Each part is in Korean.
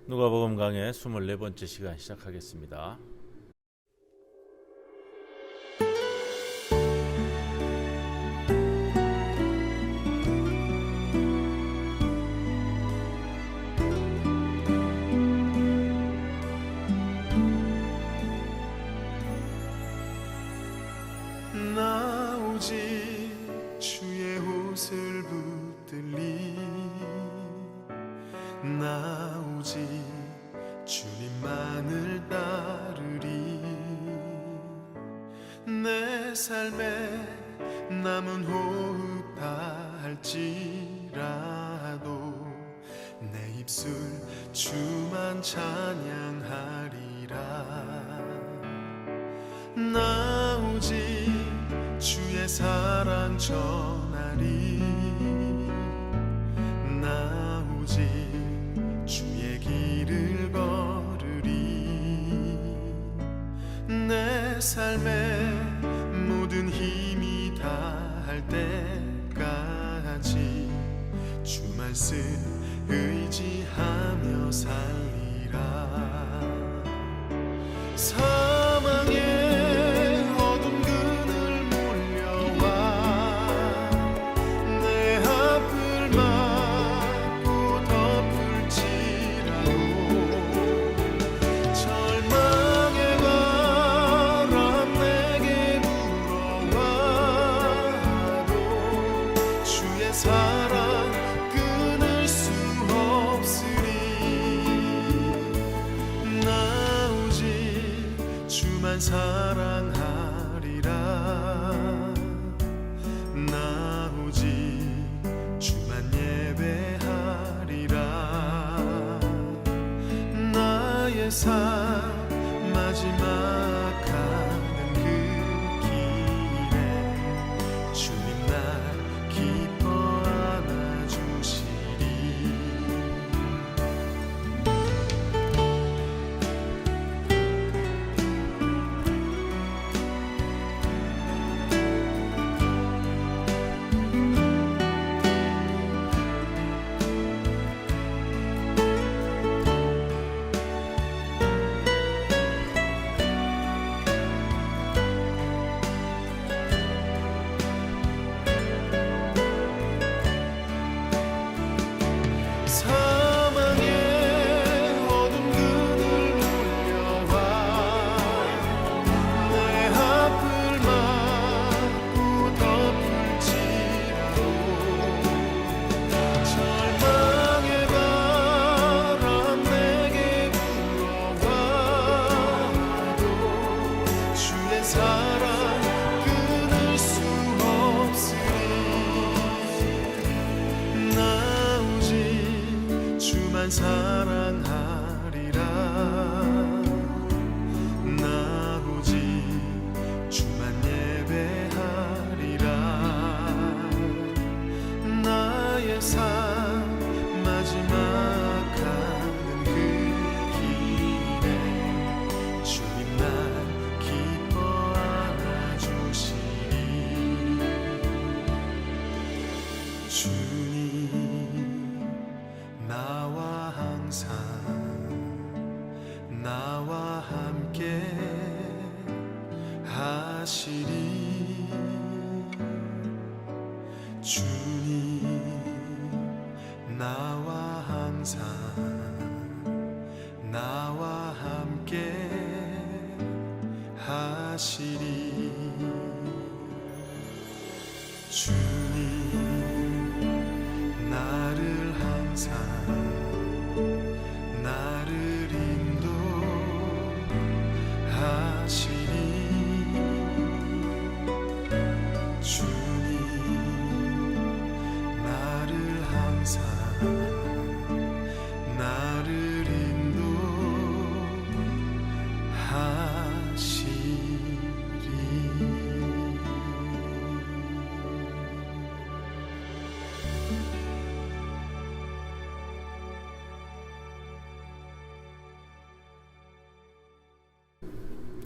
누가복음 강의 24번째 시간 시작하겠습니다. 나오직 주의 옷을 붙들리 나오직 주님만을 따르리 내 삶에 남은 호흡 다할지라도 내 입술 주만 찬양하리라 나오직 주의 사랑 전하리 나오직 주의 길을 걸으리 내 삶에 모든 힘이 다할 때까지 주 말씀 의지하며 살리라 사망의 어둠 그늘 몰려와 내 앞을 막고 덮을지라도 절망의 바람 내게 불어와도 주의 사랑 끊을 수 없으리 나오직 주만 사랑하리라 나오직 주만 예배하리라 나의 삶 마지막 가는 그 길에 주님 날 기뻐 안아주시리 사망의 어둠 그늘 몰려와 내 앞을 막고 덮을지라도 절망의 바람 내게 불어와도 주의 사랑 끊을 수 없으리 나오직 주만 사랑하리라 나오직 주만 예배하리라 나의 삶 마지막 가는 그 길에 주님 날 기뻐 안아주시리 주님 나와 항상 나와 함께 하시리 주님 나와 항상 나와 함께 하시리 주님 나를 항상 나를 인도하시리 주님 나를 항상 나를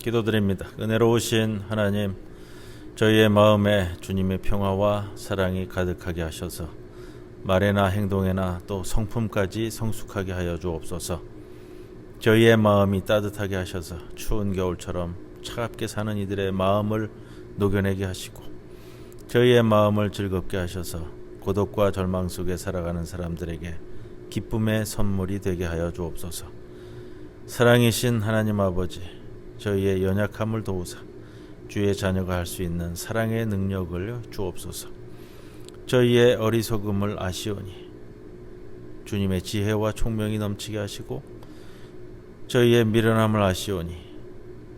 기도드립니다. 은혜로우신 하나님, 저희의 마음에 주님의 평화와 사랑이 가득하게 하셔서 말에나 행동에나 또 성품까지 성숙하게 하여 주옵소서. 저희의 마음이 따뜻하게 하셔서 추운 겨울처럼 차갑게 사는 이들의 마음을 녹여내게 하시고, 저희의 마음을 즐겁게 하셔서 고독과 절망 속에 살아가는 사람들에게 기쁨의 선물이 되게 하여 주옵소서. 사랑이신 하나님 아버지, 저희의 연약함을 도우사 주의 자녀가 할 수 있는 사랑의 능력을 주옵소서. 저희의 어리석음을 아시오니 주님의 지혜와 총명이 넘치게 하시고, 저희의 미련함을 아시오니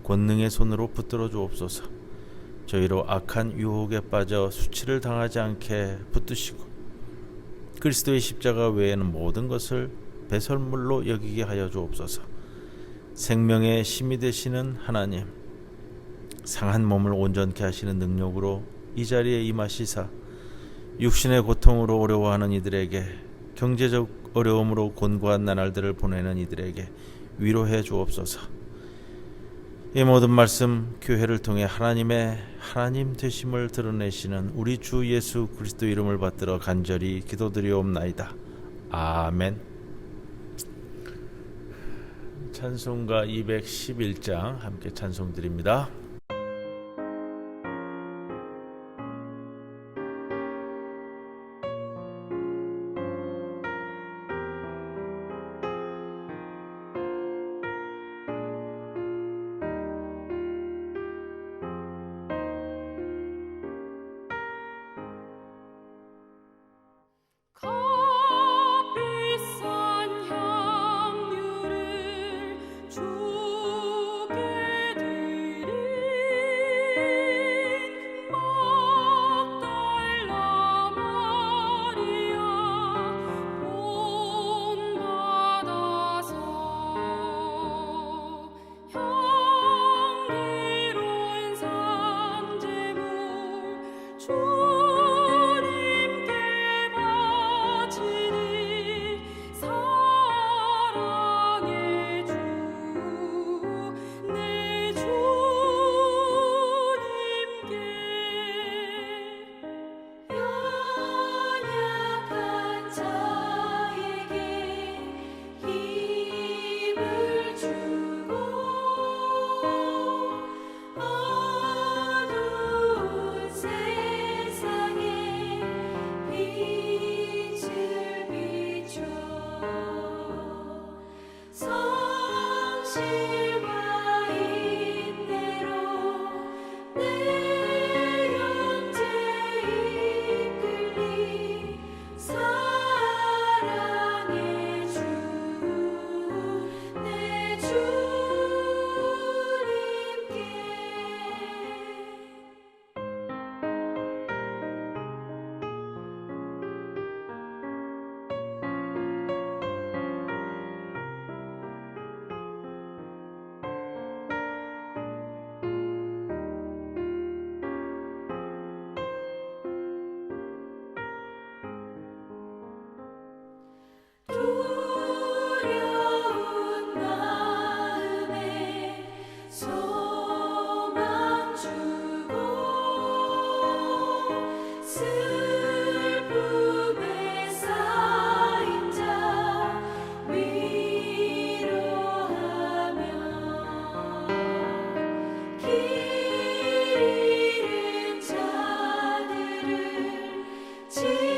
권능의 손으로 붙들어 주옵소서. 저희로 악한 유혹에 빠져 수치를 당하지 않게 붙드시고, 그리스도의 십자가 외에는 모든 것을 배설물로 여기게 하여 주옵소서. 생명의 힘이 되시는 하나님, 상한 몸을 온전케 하시는 능력으로 이 자리에 임하시사 육신의 고통으로 어려워하는 이들에게, 경제적 어려움으로 곤고한 나날들을 보내는 이들에게 위로해 주옵소서. 이 모든 말씀 교회를 통해 하나님의 하나님 되심을 드러내시는 우리 주 예수 그리스도 이름을 받들어 간절히 기도드리옵나이다. 아멘. 찬송가 211장 함께 찬송드립니다. 값비싼 향유를 주께 드린 막달라 마리아 본받아서 향기로운 산제물 주님께 바치니 사랑의 주 내 주님께 연약한 자에게 힘을 주고 어두운 세상에 빛을 비춰 성실과 인내로 내 형제 이끌리 사랑의 주 내 주님께 두려운 마음에 소망 주고 슬픔에 쌓인 자 위로하며 길 잃은 자들을 친절히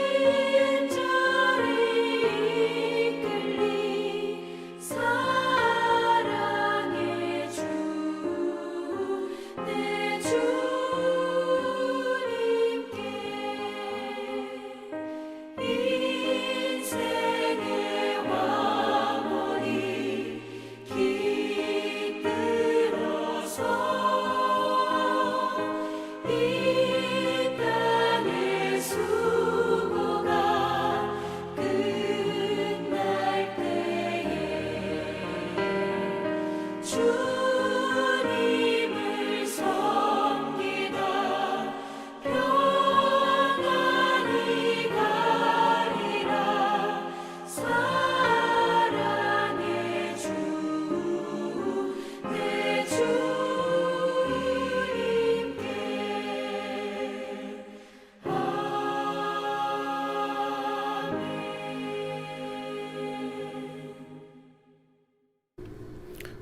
이끌리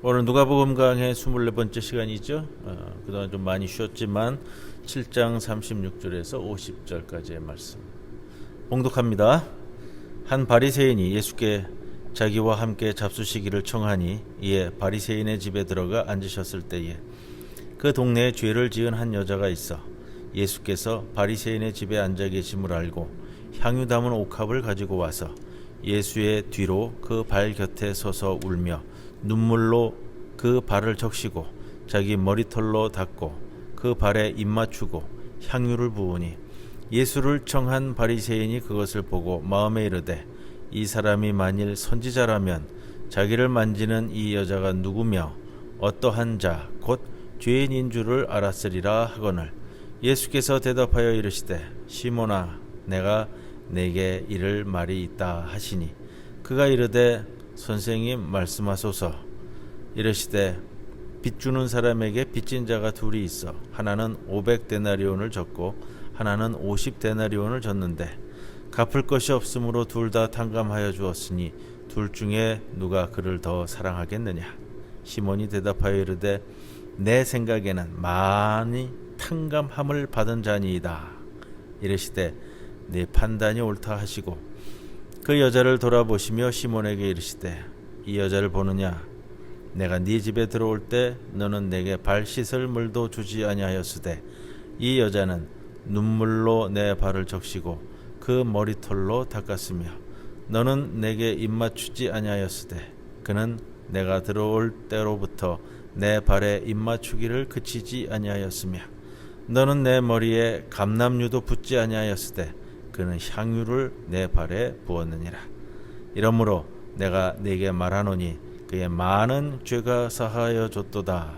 오늘 누가복음 강의 24번째 시간이죠. 그동안 좀 많이 쉬었지만 7장 36절에서 50절까지의 말씀 봉독합니다. 한 바리새인이 예수께 자기와 함께 잡수시기를 청하니 이에 바리새인의 집에 들어가 앉으셨을 때에 그 동네에 죄를 지은 한 여자가 있어 예수께서 바리새인의 집에 앉아 계심을 알고 향유 담은 옥합을 가지고 와서 예수의 뒤로 그 발 곁에 서서 울며 눈물로 그 발을 적시고 자기 머리털로 닦고 그 발에 입 맞추고 향유를 부으니 예수를 청한 바리새인이 그것을 보고 마음에 이르되 이 사람이 만일 선지자라면 자기를 만지는 이 여자가 누구며 어떠한 자 곧 죄인인 줄을 알았으리라 하거늘 예수께서 대답하여 이르시되 시몬아 내가 내게 이를 말이 있다 하시니 그가 이르되 선생님 말씀하소서. 이르시되 빚 주는 사람에게 빚진 자가 둘이 있어 하나는 500데나리온을 졌고 하나는 50데나리온을 졌는데 갚을 것이 없으므로 둘 다 탕감하여 주었으니 둘 중에 누가 그를 더 사랑하겠느냐. 시몬이 대답하여 이르되 내 생각에는 많이 탕감함을 받은 자니이다. 이르시되 네 판단이 옳다 하시고 그 여자를 돌아보시며 시몬에게 이르시되 이 여자를 보느냐. 내가 네 집에 들어올 때 너는 내게 발 씻을 물도 주지 아니하였으되 이 여자는 눈물로 내 발을 적시고 그 머리털로 닦았으며 너는 내게 입 맞추지 아니하였으되 그는 내가 들어올 때로부터 내 발에 입 맞추기를 그치지 아니하였으며 너는 내 머리에 감람유도 붓지 아니하였으되 그는 향유를 내 발에 부었느니라. 이러므로 내가 네게 말하노니 그의 많은 죄가 사하여 줬도다.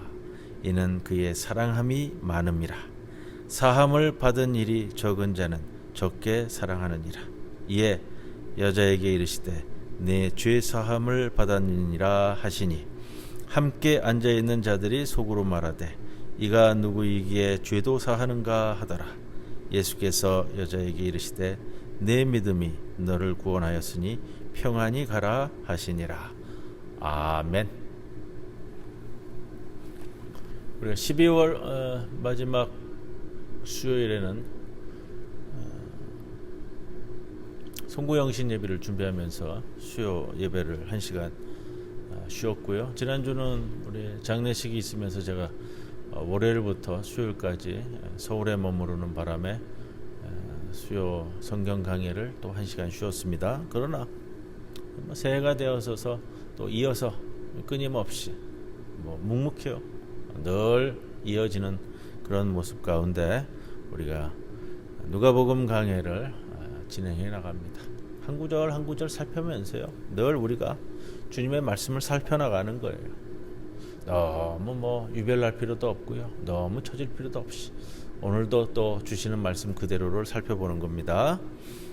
이는 그의 사랑함이 많음이라. 사함을 받은 일이 적은 자는 적게 사랑하느니라. 이에 여자에게 이르시되 내 죄 사함을 받았느니라 하시니 함께 앉아있는 자들이 속으로 말하되 이가 누구이기에 죄도 사하는가 하더라. 예수께서 여자에게 이르시되 내 믿음이 너를 구원하였으니 평안히 가라 하시니라. 아멘. 우리가 12월 마지막 수요일에는 송구영신 예배를 준비하면서 수요 예배를 1시간 쉬었고요. 지난주는 우리 장례식이 있으면서 제가 월요일부터 수요일까지 서울에 머무르는 바람에 수요 성경 강의를 또 1시간 쉬었습니다. 그러나 새해가 되어서 또 이어서 끊임없이 묵묵해요. 늘 이어지는 그런 모습 가운데 우리가 누가복음 강해를 진행해 나갑니다. 한 구절 한 구절 살펴면서요. 늘 우리가 주님의 말씀을 살펴나가는 거예요. 너무 유별날 필요도 없고요. 너무 처질 필요도 없이 오늘도 또 주시는 말씀 그대로를 살펴보는 겁니다.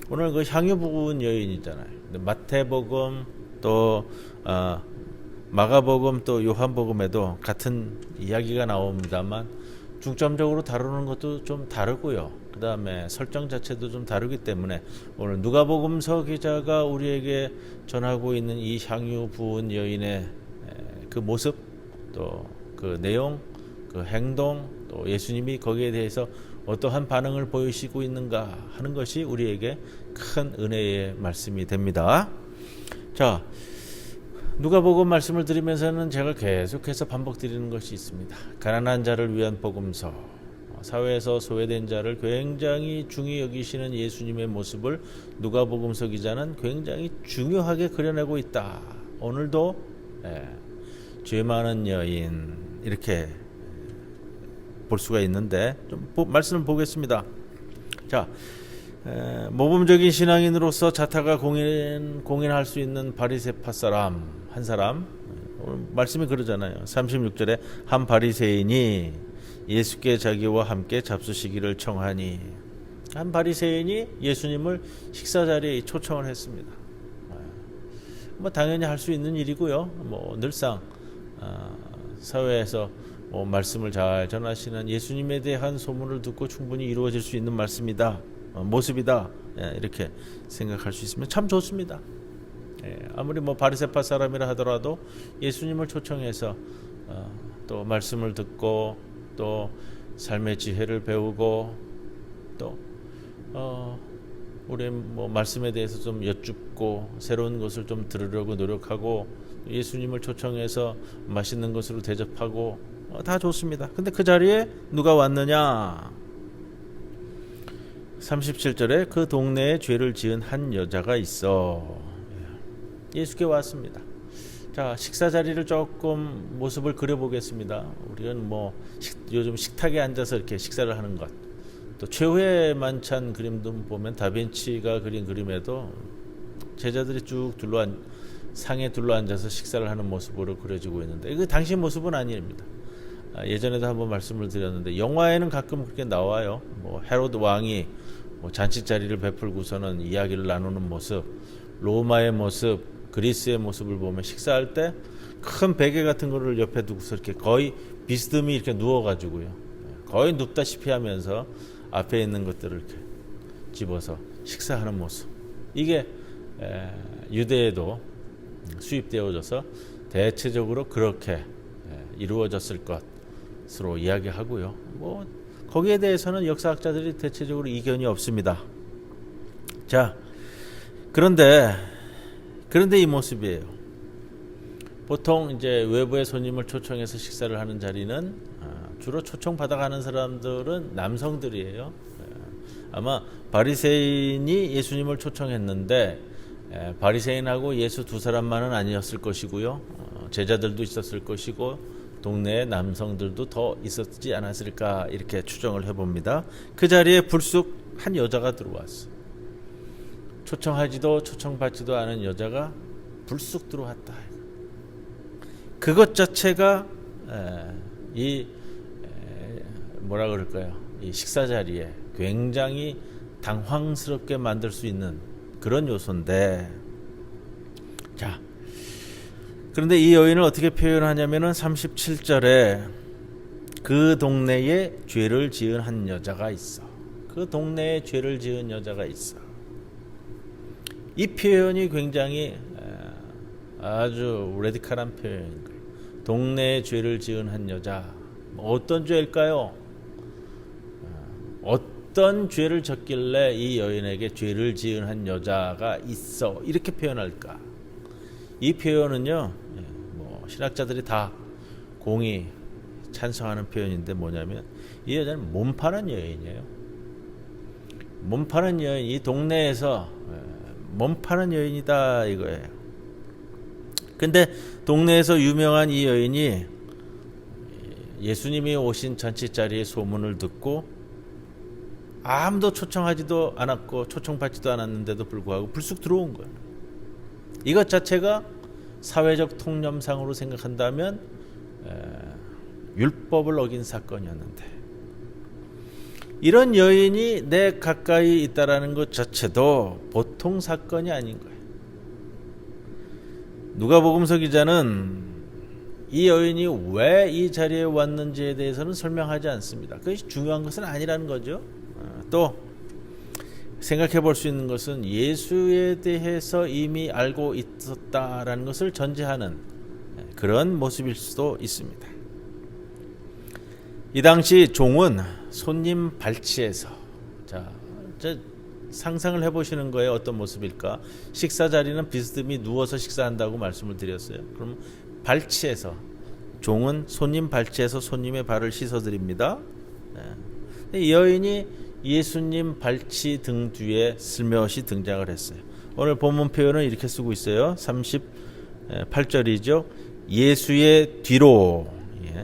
오늘 그 향유 부은 여인이잖아요. 마태복음 또 마가복음 또 요한복음에도 같은 이야기가 나옵니다만 중점적으로 다루는 것도 좀 다르고요. 그 다음에 설정 자체도 좀 다르기 때문에 오늘 누가복음서 기자가 우리에게 전하고 있는 이 향유 부은 여인의 그 모습 또 그 내용 그 행동 또 예수님이 거기에 대해서 어떠한 반응을 보이시고 있는가 하는 것이 우리에게 큰 은혜의 말씀이 됩니다. 자, 누가복음 말씀을 드리면서는 제가 계속해서 반복드리는 것이 있습니다. 가난한 자를 위한 복음서, 사회에서 소외된 자를 굉장히 중히 여기시는 예수님의 모습을 누가복음서 기자는 굉장히 중요하게 그려내고 있다. 오늘도 죄 많은 여인 이렇게 볼 수가 있는데 좀 말씀을 보겠습니다. 자, 모범적인 신앙인으로서 자타가 공인할 수 있는 바리새파 사람 한 사람, 오늘 말씀이 그러잖아요. 36절에 한 바리새인이 예수께 자기와 함께 잡수시기를 청하니, 한 바리새인이 예수님을 식사 자리에 초청을 했습니다. 당연히 할 수 있는 일이고요. 늘상 사회에서 말씀을 잘 전하시는 예수님에 대한 소문을 듣고 충분히 이루어질 수 있는 말씀이다, 모습이다, 이렇게 생각할 수 있으면 참 좋습니다. 아무리 뭐 바리새파 사람이라 하더라도 예수님을 초청해서 또 말씀을 듣고 또 삶의 지혜를 배우고 또 우리 뭐 말씀에 대해서 좀 여쭙고 새로운 것을 좀 들으려고 노력하고 예수님을 초청해서 맛있는 것으로 대접하고 다 좋습니다. 근데 그 자리에 누가 왔느냐? 37절에 그 동네에 죄를 지은 한 여자가 있어. 예수께 왔습니다. 자, 식사 자리를 조금 모습을 그려보겠습니다. 우리는 뭐 요즘 식탁에 앉아서 이렇게 식사를 하는 것, 또 최후의 만찬 그림도 보면 다빈치가 그린 그림에도 제자들이 쭉 상에 둘러앉아서 식사를 하는 모습으로 그려지고 있는데 이거 당시 모습은 아닙니다. 예전에도 한번 말씀을 드렸는데 영화에는 가끔 그렇게 나와요. 뭐 헤로드 왕이 뭐 잔치 자리를 베풀고서는 이야기를 나누는 모습, 로마의 모습, 그리스의 모습을 보면 식사할 때 큰 베개 같은 거를 옆에 두고서 이렇게 거의 비스듬히 이렇게 누워가지고요, 거의 눕다시피 하면서 앞에 있는 것들을 이렇게 집어서 식사하는 모습, 이게 유대에도 수입되어져서 대체적으로 그렇게 이루어졌을 것으로 이야기하고요. 뭐 거기에 대해서는 역사학자들이 대체적으로 이견이 없습니다. 자, 그런데 이 모습이에요. 보통 이제 외부의 손님을 초청해서 식사를 하는 자리는 주로 초청 받아가는 사람들은 남성들이에요. 아마 바리새인이 예수님을 초청했는데 바리새인하고 예수 두 사람만은 아니었을 것이고요. 제자들도 있었을 것이고 동네에 남성들도 더 있었지 않았을까 이렇게 추정을 해봅니다. 그 자리에 불쑥 한 여자가 들어왔어. 초청하지도 초청받지도 않은 여자가 불쑥 들어왔다. 그것 자체가 뭐라 그럴까요? 이 식사 자리에 굉장히 당황스럽게 만들 수 있는 그런 요소인데, 자, 그런데 이 여인을 어떻게 표현하냐면은 37절에 그 동네에 죄를 지은 한 여자가 있어. 그 동네에 죄를 지은 여자가 있어. 이 표현이 굉장히 아주 레디칼한 표현인 거예요. 동네에 죄를 지은 한 여자. 어떤 죄일까요? 어떤 죄를 졌길래 이 여인에게 죄를 지은 한 여자가 있어, 이렇게 표현할까? 이 표현은요, 뭐 신학자들이 다 공히 찬성하는 표현인데 뭐냐면 이 여자는 몸 파는 여인이에요. 몸 파는 여인, 이 동네에서 몸 파는 여인이다 이거예요. 근데 동네에서 유명한 이 여인이 예수님이 오신 잔치 자리의 소문을 듣고 아무도 초청하지도 않았고 초청받지도 않았는데도 불구하고 불쑥 들어온 거예요. 이것 자체가 사회적 통념상으로 생각한다면 율법을 어긴 사건이었는데, 이런 여인이 내 가까이 있다라는 것 자체도 보통 사건이 아닌 거예요. 누가복음서 기자는 이 여인이 왜 이 자리에 왔는지에 대해서는 설명하지 않습니다. 그것이 중요한 것은 아니라는 거죠. 또 생각해 볼 수 있는 것은 예수에 대해서 이미 알고 있었다라는 것을 전제하는 그런 모습일 수도 있습니다. 이 당시 종은 손님 발치에서, 자, 상상을 해보시는 거예요. 어떤 모습일까? 식사 자리는 비스듬히 누워서 식사한다고 말씀을 드렸어요. 그럼 발치에서, 종은 손님 발치에서 손님의 발을 씻어드립니다. 이 여인이 예수님 발치 등 뒤에 슬며시 등장을 했어요. 오늘 본문 표현은 이렇게 쓰고 있어요. 38절이죠. 예수의 뒤로,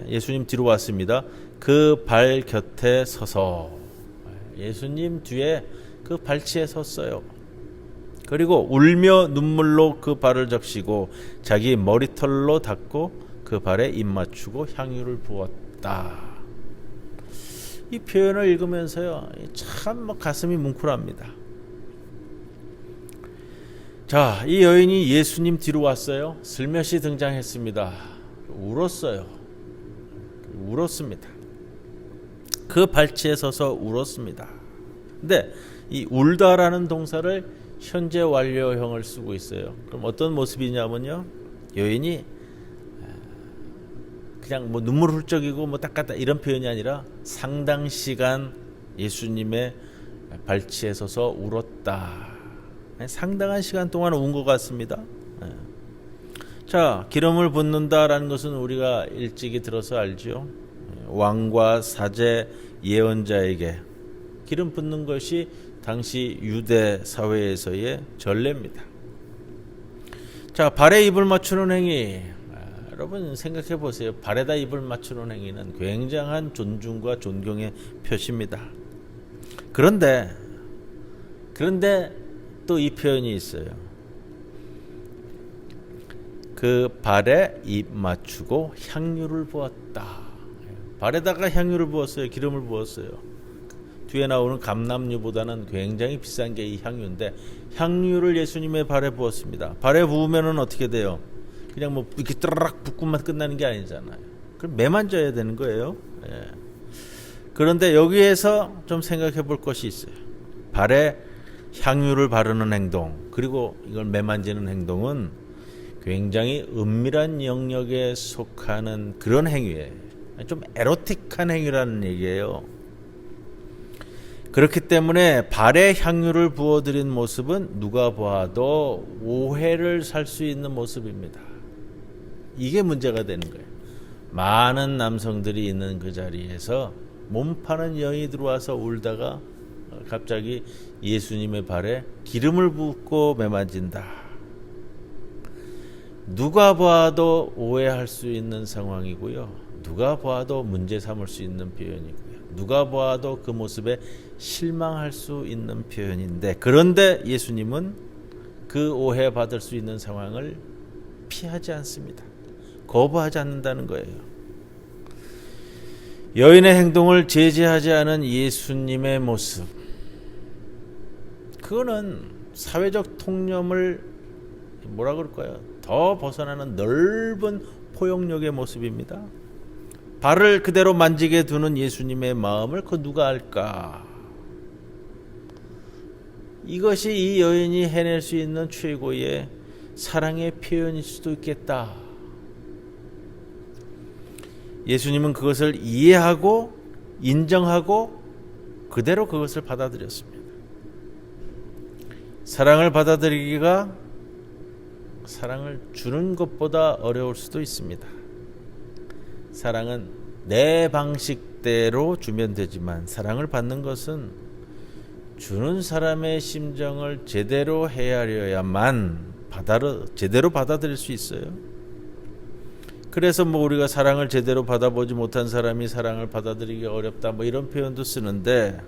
예수님 뒤로 왔습니다. 그 발 곁에 서서, 예수님 뒤에 그 발치에 섰어요. 그리고 울며 눈물로 그 발을 적시고 자기 머리털로 닦고 그 발에 입 맞추고 향유를 부었다. 이 표현을 읽으면서요, 참 가슴이 뭉클합니다. 자, 이 여인이 예수님 뒤로 왔어요. 슬며시 등장했습니다. 울었습니다. 그 발치에 서서 울었습니다. 근데 이 울다라는 동사를 현재 완료형을 쓰고 있어요. 그럼 어떤 모습이냐면요, 여인이 그냥 뭐 눈물 훌쩍이고 뭐 닦았다 이런 표현이 아니라 상당 시간 예수님의 발치에 서서 울었다. 상당한 시간 동안 운 것 같습니다. 자, 기름을 붓는다라는 것은 우리가 일찍이 들어서 알죠. 왕과 사제, 예언자에게 기름 붓는 것이 당시 유대 사회에서의 전례입니다. 자, 발에 입을 맞추는 행위. 여러분 생각해 보세요. 발에다 입을 맞추는 행위는 굉장한 존중과 존경의 표시입니다. 그런데 또 이 표현이 있어요. 그 발에 입 맞추고 향유를 부었다. 발에다가 향유를 부었어요. 기름을 부었어요. 뒤에 나오는 감람유보다는 굉장히 비싼 게 이 향유인데, 향유를 예수님의 발에 부었습니다. 발에 부으면은 어떻게 돼요? 그냥 뭐 이렇게 따라락 붓고만 끝나는 게 아니잖아요. 그럼 매만져야 되는 거예요. 그런데 여기에서 좀 생각해 볼 것이 있어요. 발에 향유를 바르는 행동, 그리고 이걸 매만지는 행동은 굉장히 은밀한 영역에 속하는 그런 행위예요. 좀 에로틱한 행위라는 얘기예요. 그렇기 때문에 발에 향유를 부어드린 모습은 누가 봐도 오해를 살 수 있는 모습입니다. 이게 문제가 되는 거예요. 많은 남성들이 있는 그 자리에서 몸 파는 여인이 들어와서 울다가 갑자기 예수님의 발에 기름을 붓고 매만진다. 누가 봐도 오해할 수 있는 상황이고요. 누가 봐도 문제 삼을 수 있는 표현이고요. 누가 봐도 그 모습에 실망할 수 있는 표현인데, 그런데 예수님은 그 오해받을 수 있는 상황을 피하지 않습니다. 거부하지 않는다는 거예요. 여인의 행동을 제지하지 않은 예수님의 모습, 그거는 사회적 통념을 뭐라 그럴까요? 더 벗어나는 넓은 포용력의 모습입니다. 발을 그대로 만지게 두는 예수님의 마음을 그 누가 알까? 이것이 이 여인이 해낼 수 있는 최고의 사랑의 표현일 수도 있겠다. 예수님은 그것을 이해하고 인정하고 그대로 그것을 받아들였습니다. 사랑을 받아들이기가 사랑을 주는 것보다 어려울 수도 있습니다. 사랑은 내 방식대로 주면 되지만, 사랑을 받는 것은 주는 사람의 심정을 제대로 헤아려야만 제대로 받아들일 수 있어요. 그래서 뭐 우리가 사랑을 제대로 받아보지 못한 사람이 사랑을 받아들이기 어렵다 뭐 이런 표현도 쓰는데,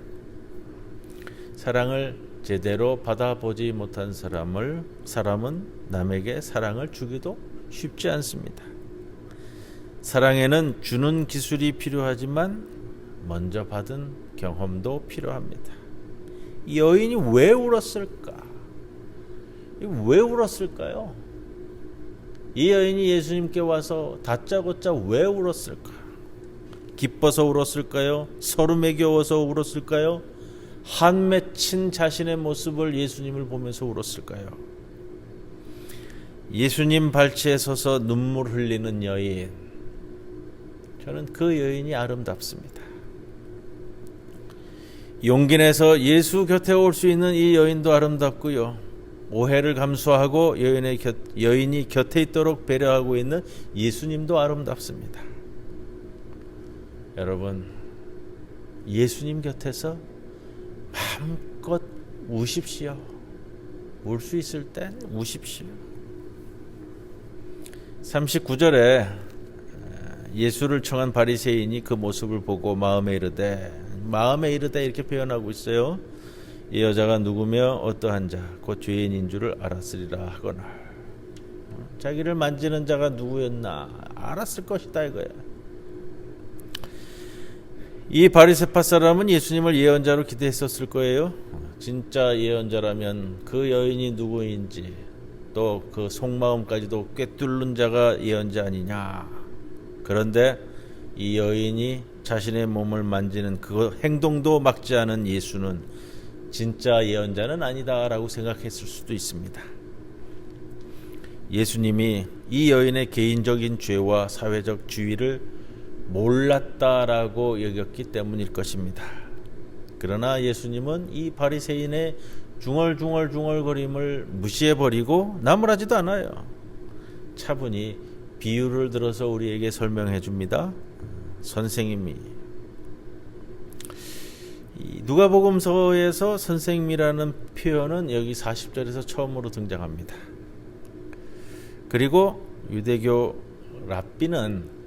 사랑을 제대로 받아보지 못한 사람은 남에게 사랑을 주기도 쉽지 않습니다. 사랑에는 주는 기술이 필요하지만 먼저 받은 경험도 필요합니다. 이 여인이 왜 울었을까? 왜 울었을까요? 이 여인이 예수님께 와서 다짜고짜 왜 울었을까? 기뻐서 울었을까요? 서름에 겨워서 울었을까요? 한 맺힌 자신의 모습을 예수님을 보면서 울었을까요? 예수님 발치에 서서 눈물 흘리는 여인, 저는 그 여인이 아름답습니다. 용기 내서 예수 곁에 올 수 있는 이 여인도 아름답고요. 오해를 감수하고 여인이 곁에 있도록 배려하고 있는 예수님도 아름답습니다. 여러분, 예수님 곁에서 마음껏 우십시오. 울 수 있을 땐 우십시오. 39절에 예수를 청한 바리새인이 그 모습을 보고 마음에 이르되 이렇게 표현하고 있어요. 이 여자가 누구며 어떠한 자 곧 죄인인 줄을 알았으리라 하거늘. 자기를 만지는 자가 누구였나 알았을 것이다 이거야. 이 바리새파 사람은 예수님을 예언자로 기대했었을 거예요. 진짜 예언자라면 그 여인이 누구인지 또 그 속마음까지도 꿰뚫는 자가 예언자 아니냐. 그런데 이 여인이 자신의 몸을 만지는 그 행동도 막지 않은 예수는 진짜 예언자는 아니다라고 생각했을 수도 있습니다. 예수님이 이 여인의 개인적인 죄와 사회적 지위를 몰랐다라고 여겼기 때문일 것입니다. 그러나 예수님은 이 바리새인의 중얼중얼거림을 무시해버리고 나무라지도 않아요. 차분히 비유를 들어서 우리에게 설명해 줍니다. 선생님이, 누가복음서에서 선생님이라는 표현은 여기 40절에서 처음으로 등장합니다. 그리고 유대교 랍비는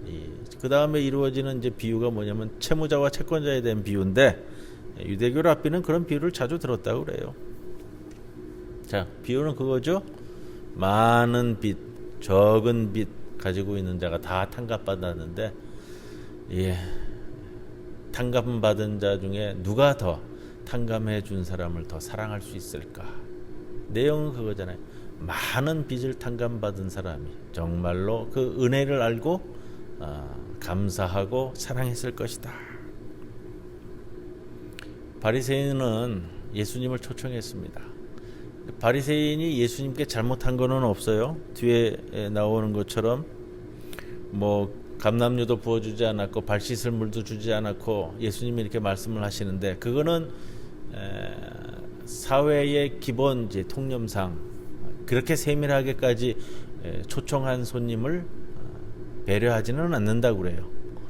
그 다음에 이루어지는 이제 비유가 뭐냐면 채무자와 채권자에 대한 비유인데, 유대교 랍비는 그런 비유를 자주 들었다고 그래요. 자, 비유는 그거죠. 많은 빚, 적은 빚 가지고 있는 자가 다 탕감받았는데, 탕감받은 자 중에 누가 더 탕감해 준 사람을 더 사랑할 수 있을까? 내용은 그거잖아요. 많은 빚을 탕감받은 사람이 정말로 그 은혜를 알고 감사하고 사랑했을 것이다. 바리새인은 예수님을 초청했습니다. 바리새인이 예수님께 잘못한 거는 없어요. 뒤에 나오는 것처럼 감람유도 부어주지 않았고 발 씻을 물도 주지 않았고 예수님이 이렇게 말씀을 하시는데, 그거는 사회의 기본 이제 통념상 그렇게 세밀하게까지 초청한 손님을 배려하지는 않는다고 그래요.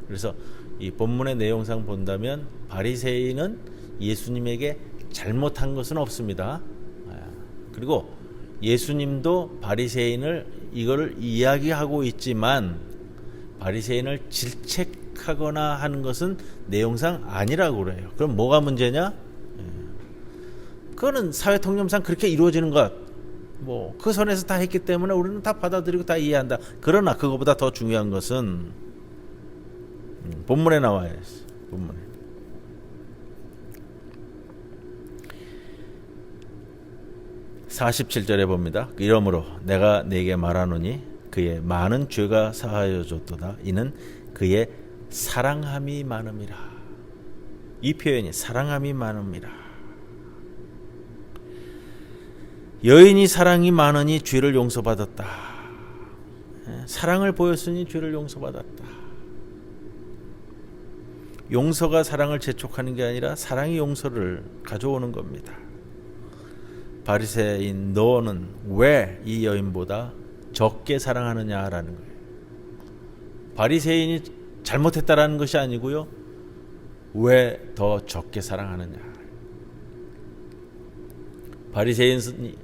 그래서 이 본문의 내용상 본다면 바리새인은 예수님에게 잘못한 것은 없습니다. 그리고 예수님도 바리새인을 이거를 이야기하고 있지만 바리새인을 질책하거나 하는 것은 내용상 아니라고 그래요. 그럼 뭐가 문제냐? 그거는 사회 통념상 그렇게 이루어지는 것, 그 선에서 다 했기 때문에 우리는 다 받아들이고 다 이해한다. 그러나 그거보다 더 중요한 것은 본문에 나와요. 본문에. (47절에) 봅니다. 이러므로 내가 네게 말하노니 그의 많은 죄가 사하여졌도다. 이는 그의 사랑함이 많음이라. 이 표현이 사랑함이 많음이라. 여인이 사랑이 많으니 죄를 용서받았다. 사랑을 보였으니 죄를 용서받았다. 용서가 사랑을 재촉하는 게 아니라 사랑이 용서를 가져오는 겁니다. 바리새인 너는 왜 이 여인보다 적게 사랑하느냐라는 거예요. 바리새인이 잘못했다라는 것이 아니고요, 왜 더 적게 사랑하느냐. 바리새인이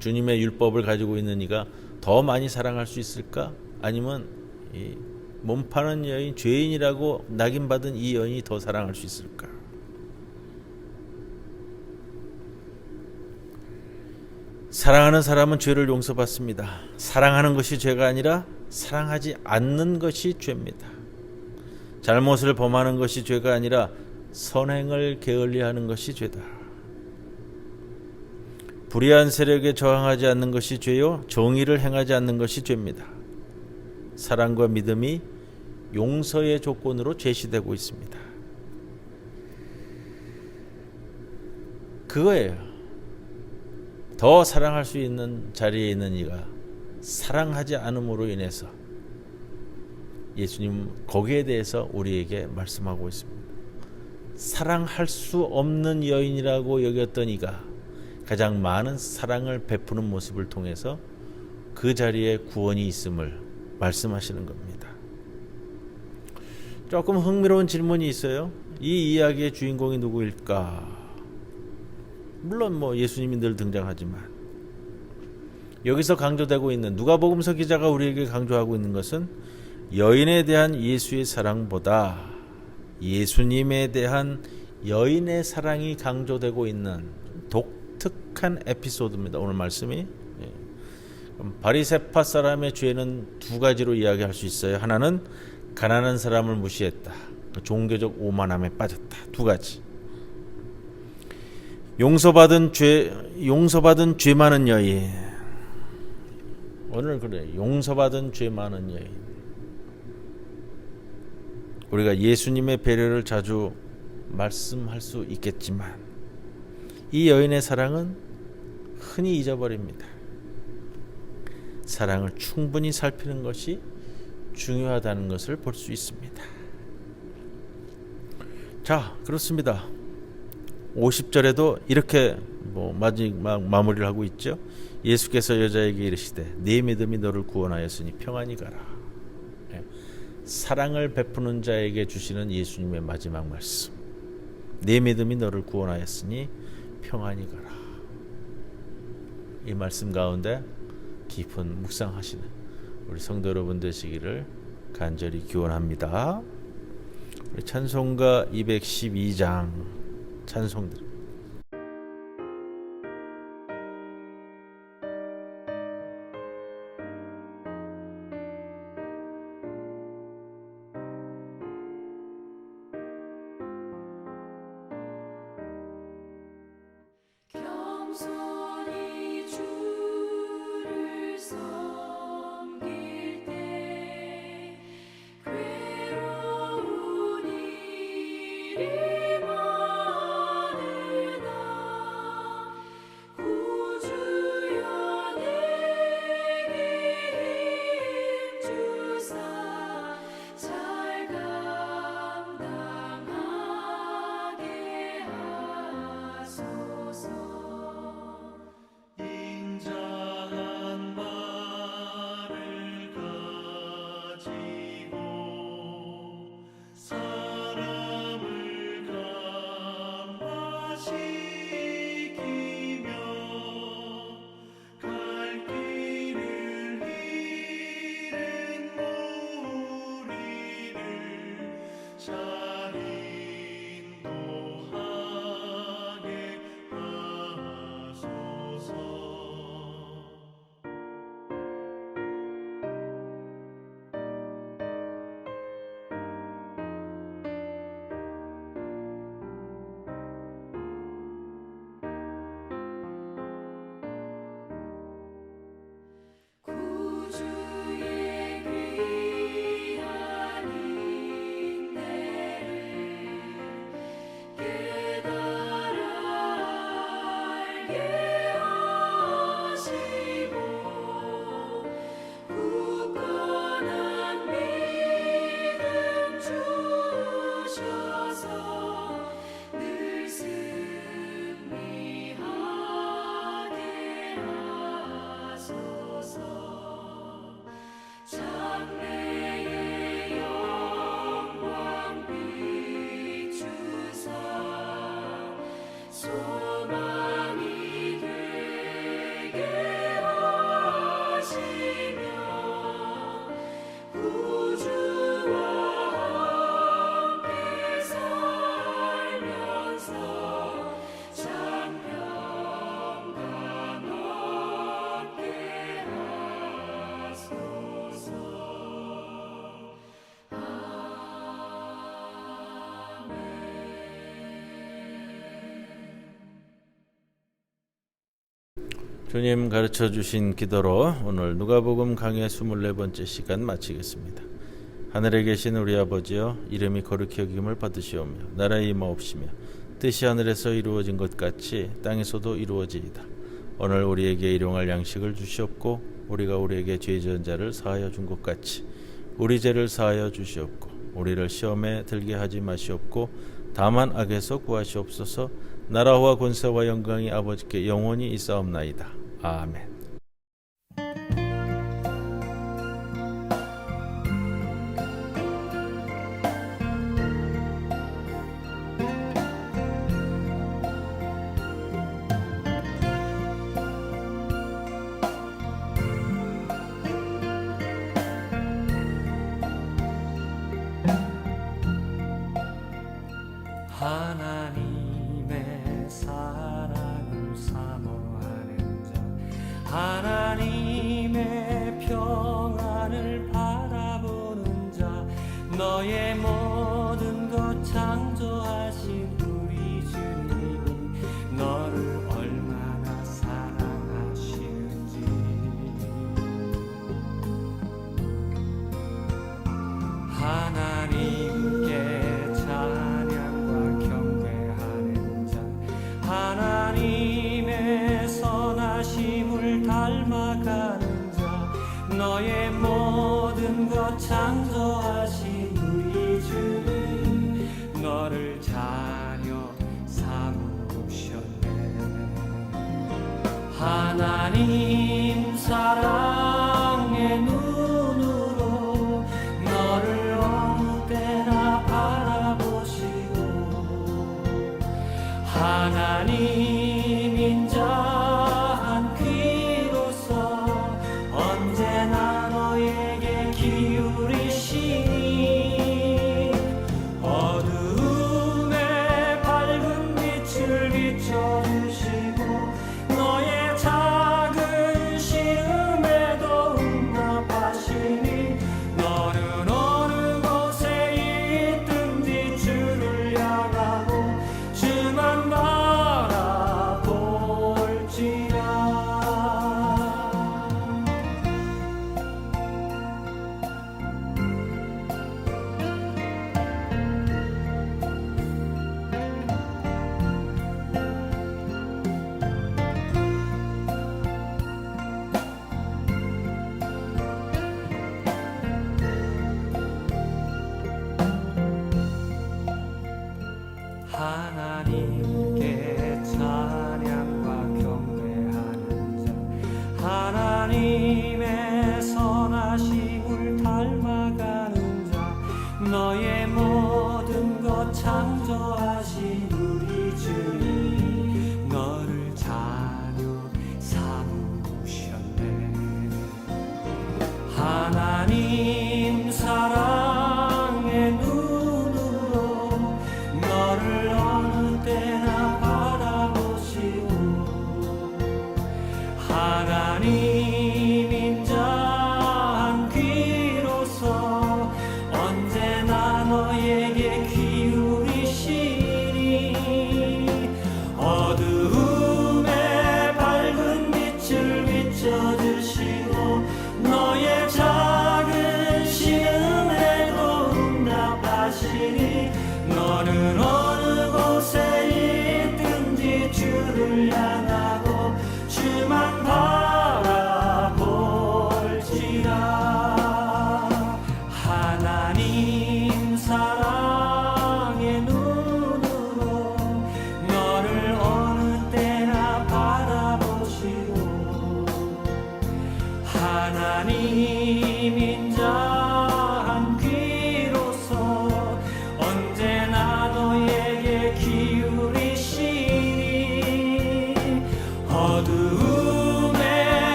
주님의 율법을 가지고 있는 이가 더 많이 사랑할 수 있을까? 아니면 이 몸 파는 여인, 죄인이라고 낙인받은 이 여인이 더 사랑할 수 있을까? 사랑하는 사람은 죄를 용서받습니다. 사랑하는 것이 죄가 아니라 사랑하지 않는 것이 죄입니다. 잘못을 범하는 것이 죄가 아니라 선행을 게을리하는 것이 죄다. 불의한 세력에 저항하지 않는 것이 죄요, 정의를 행하지 않는 것이 죄입니다. 사랑과 믿음이 용서의 조건으로 제시되고 있습니다. 그거예요. 더 사랑할 수 있는 자리에 있는 이가 사랑하지 않음으로 인해서 예수님 거기에 대해서 우리에게 말씀하고 있습니다. 사랑할 수 없는 여인이라고 여겼던 이가 가장 많은 사랑을 베푸는 모습을 통해서 그 자리에 구원이 있음을 말씀하시는 겁니다. 조금 흥미로운 질문이 있어요. 이 이야기의 주인공이 누구일까? 물론 예수님이 늘 등장하지만 여기서 강조되고 있는, 누가복음서 기자가 우리에게 강조하고 있는 것은 여인에 대한 예수의 사랑보다 예수님에 대한 여인의 사랑이 강조되고 있는 독특한 에피소드입니다. 오늘 말씀이. 바리새파 사람의 죄는 두 가지로 이야기할 수 있어요. 하나는 가난한 사람을 무시했다. 종교적 오만함에 빠졌다. 두 가지. 용서받은 죄 많은 여인. 오늘 그래. 용서받은 죄 많은 여인. 우리가 예수님의 배려를 자주 말씀할 수 있겠지만 이 여인의 사랑은 흔히 잊어버립니다. 사랑을 충분히 살피는 것이 중요하다는 것을 볼 수 있습니다. 자, 그렇습니다. 50절에도 이렇게 마지막 마무리를 하고 있죠. 예수께서 여자에게 이르시되 네 믿음이 너를 구원하였으니 평안히 가라. 사랑을 베푸는 자에게 주시는 예수님의 마지막 말씀. 네 믿음이 너를 구원하였으니 평안히 가라. 이 말씀 가운데 깊은 묵상하시는 우리 성도 여러분 되시기를 간절히 기원합니다. 우리 찬송가 212장 찬송들 겸손히 주를 섬길 때 괴로운 일이 많으나 구주여 내게 힘주사 잘 감당하게 하소서. 인자한 말을 가지고 사람을 감화시키며 갈 길을 잃은 무리를 잘 인도하게 하소서. 구주의 귀한 인내를 깨달아 알게 하시고 굳건한 믿음 주셔서 늘 승리하게 하소서. 장래의 영광 비추사 소망이 되게 하시며 구주와 함께 살면서 장평강 얻게 하소서. 주님 가르쳐 주신 기도로 오늘 누가복음 강의 24번째 시간 마치겠습니다. 하늘에 계신 우리 아버지여, 이름이 거룩히 여김을 받으시오며 나라의 임하옵시며 뜻이 하늘에서 이루어진 것 같이 땅에서도 이루어지이다. 오늘 우리에게 일용할 양식을 주시옵고 우리가 우리에게 죄 지은 자를 사하여 준 것 같이 우리 죄를 사하여 주시옵고 우리를 시험에 들게 하지 마시옵고 다만 악에서 구하시옵소서. 나라와 권세와 영광이 아버지께 영원히 있사옵나이다. 아멘. 하나님의 사랑을 사모하는 자, 하나님의 평안을 바라보는 자, 너의 모든 것 창조하신 우리 주님이 너를 얼마나 사랑하시는지. 하나님께 찬양과 경배하는 자, 하나님 창조